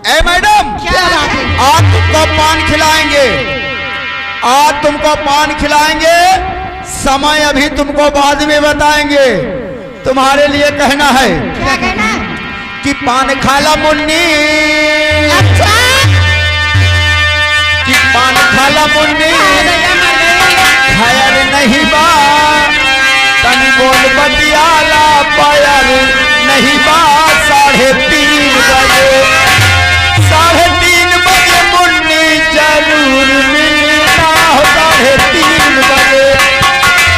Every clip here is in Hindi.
ए मैडम, क्या बात है? आज तुमको पान खिलाएंगे, आज तुमको पान खिलाएंगे। समय अभी तुमको बाद में बताएंगे। तुम्हारे लिए कहना है क्या कहना है? कि पान खाला मुन्नी, अच्छा कि पान खाला मुन्नी, खैर नहीं बा तनी बोल बतियाला पायल नहीं बा। 3:30 बजे, 3:30 बजे मुन्नी जरूर मिलना हो। 3:30 बजे।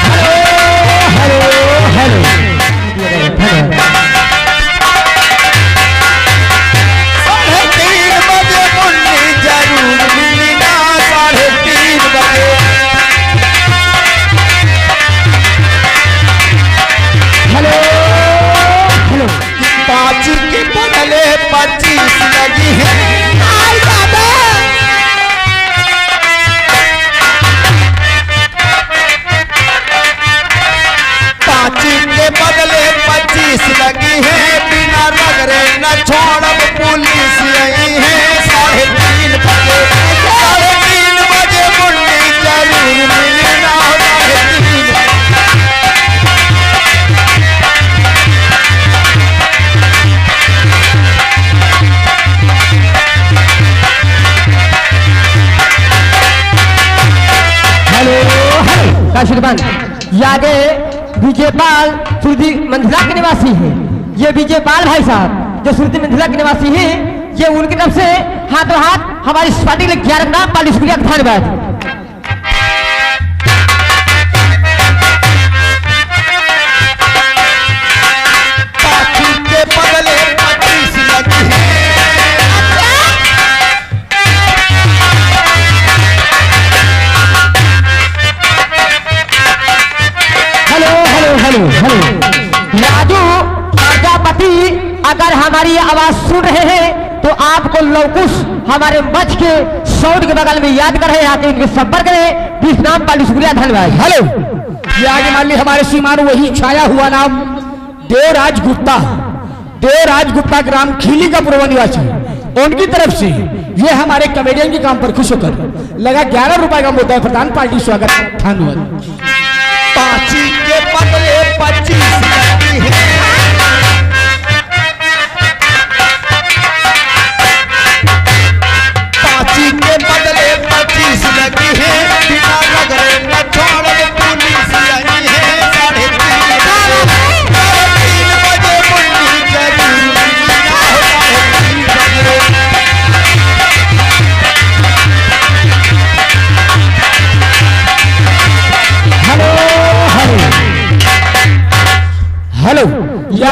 हेलो हेलो हेलो, 3:30 बजे मुन्नी जरूर मिलना। 3:30 बजे। हेलो हेलो, 5 के बदले 25 लगी है। आई बाबा 5 के बदले 25 लगी है। बिना रगड़े न छोड़ब पुलिस यही है। 3:30 बजे, 3:30 बजे मुन्नी जरूर मिलना। 3:30 हेलो हेलो। काशिरबान यादे विजयपाल सुरती मंझला के निवासी हैं। ये विजयपाल भाई साहब जो सुरती मंझला के निवासी हैं, ये उनकी तरफ से हाथों हाथ हमारी पार्टी के लिए 11 नाम पार्टी शुक्रिया धन्यवाद। 5 के बदले 25 लगी है। Hello hello hello hello. Raju Prajapati अगर हमारी आवाज सुन रहे हैं तो आपको लवकुश हमारे मंच के साउंड के बगल में याद कर रहे हैं, आके इनके संपर्क करें। 20 नाम पार्टी शुक्रिया धन्यवाद। हेलो, ये आगे मान ली हमारे सीमानु वही छाया हुआ नाम देवराज गुप्ता, देवराज गुप्ता ग्राम खीली का पूर्व निवासी। उनकी तरफ से ये हमारे कमेडियन के काम पर खुश होकर लगा 11 रुपए का मुद्दा प्रधान पार्टी स्वागत धन्यवाद। 5 के बदले 25 लगी है। 5 के बदले 25 लगी है। बिना रगड़े न छोड़ब पुलिस यही है। 3:30 बजे मुन्नी जरूर मिलना। 3:30 बजे। Hello hello hello.